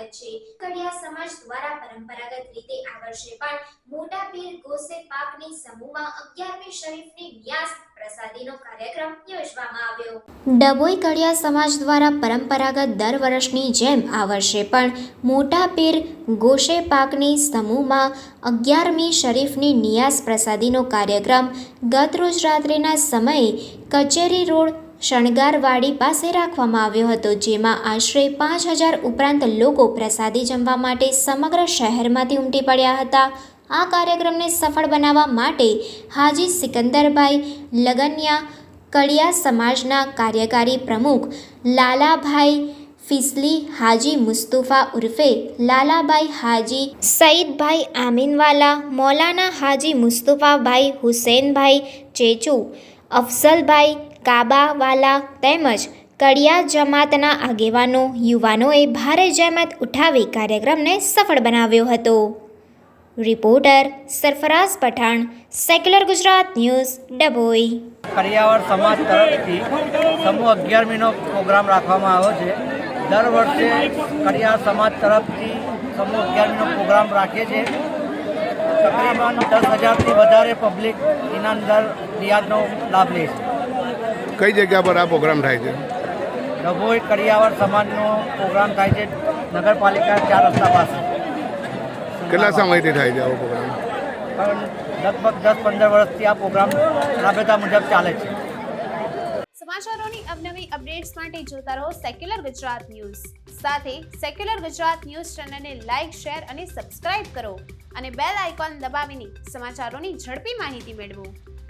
સ્વાગત છે। કડિયા સમાજ દ્વારા પરંપરાગત રીતે આ વર્ષે પણ મોટા પીર ગોસે પાકની સમૂહમાં 11મી શરીફની ન્યાસ પ્રસાદીનો કાર્યક્રમ યોજવામાં આવ્યો। ડભોઈ કડિયા સમાજ દ્વારા પરંપરાગત દર વર્ષની જેમ આ વર્ષે પણ મોટા પીર ગોશે પાકની સમૂહમાં 11મી શરીફની નિયાસ પ્રસાદીનો કાર્યક્રમ ગતરોજ રાત્રિના સમયે કચેરી રોડ શણગારવાડી પાસે રાખવામાં આવ્યો હતો, જેમાં આશરે 5000 ઉપરાંત લોકો પ્રસાદી જમવા માટે સમગ્ર શહેરમાંથી ઉમટી પડ્યા હતા। આ કાર્યક્રમને સફળ બનાવવા માટે હાજી સિકંદરભાઈ લગનિયા, કડિયા સમાજના કાર્યકારી પ્રમુખ લાલાભાઈ ફિસલી, હાજી મુસ્તુફા ઉર્ફે લાલાભાઈ, હાજી સઈદભાઈ આમીનવાલા, મૌલાના હાજી મુસ્તુફાભાઈ હુસૈનભાઈ ચેચુ, અફઝલભાઈ કાબાવાલા તેમજ કડિયા જમાતના આગેવાનો, યુવાનોએ ભારે જહેમત ઉઠાવી કાર્યક્રમને સફળ બનાવ્યો હતો। Reporter Sarfaraz Pathan, secular Gujarat news, Dabhoi. કરિયાવર સમાજ તરફથી સમૂહ 11મીનો પ્રોગ્રામ રાખવામાં આવ્યો છે। દર વર્ષે કરિયાવર સમાજ તરફથી સમૂહ 11મીનો પ્રોગ્રામ રાખે છે। તકરીબન 10,000થી વધારે પબ્લિક એના અંદર રિયાઝનો લાભ લે છે। કઈ જગ્યા પર આ પ્રોગ્રામ થાય છે? ડભોઈ કરિયાવર સમાજનો પ્રોગ્રામ થાય છે, નગરપાલિકા 4 રસ્તા પાસે। કેટલા સમયથી થાય છે આવો પ્રોગ્રામ? લગભગ 10-15 વર્ષથી આ પ્રોગ્રામ રાબેતા મુજબ ચાલે છે। સમાચારોની અવનવી અપડેટ્સ માટે જોતા રહો સેક્યુલર ગુજરાત ન્યૂઝ। સાથે સેક્યુલર ગુજરાત ન્યૂઝ ચેનલને લાઇક, શેર અને સબસ્ક્રાઇબ કરો અને બેલ આઇકોન દબાવીને સમાચારોની ઝડપી માહિતી મેળવો।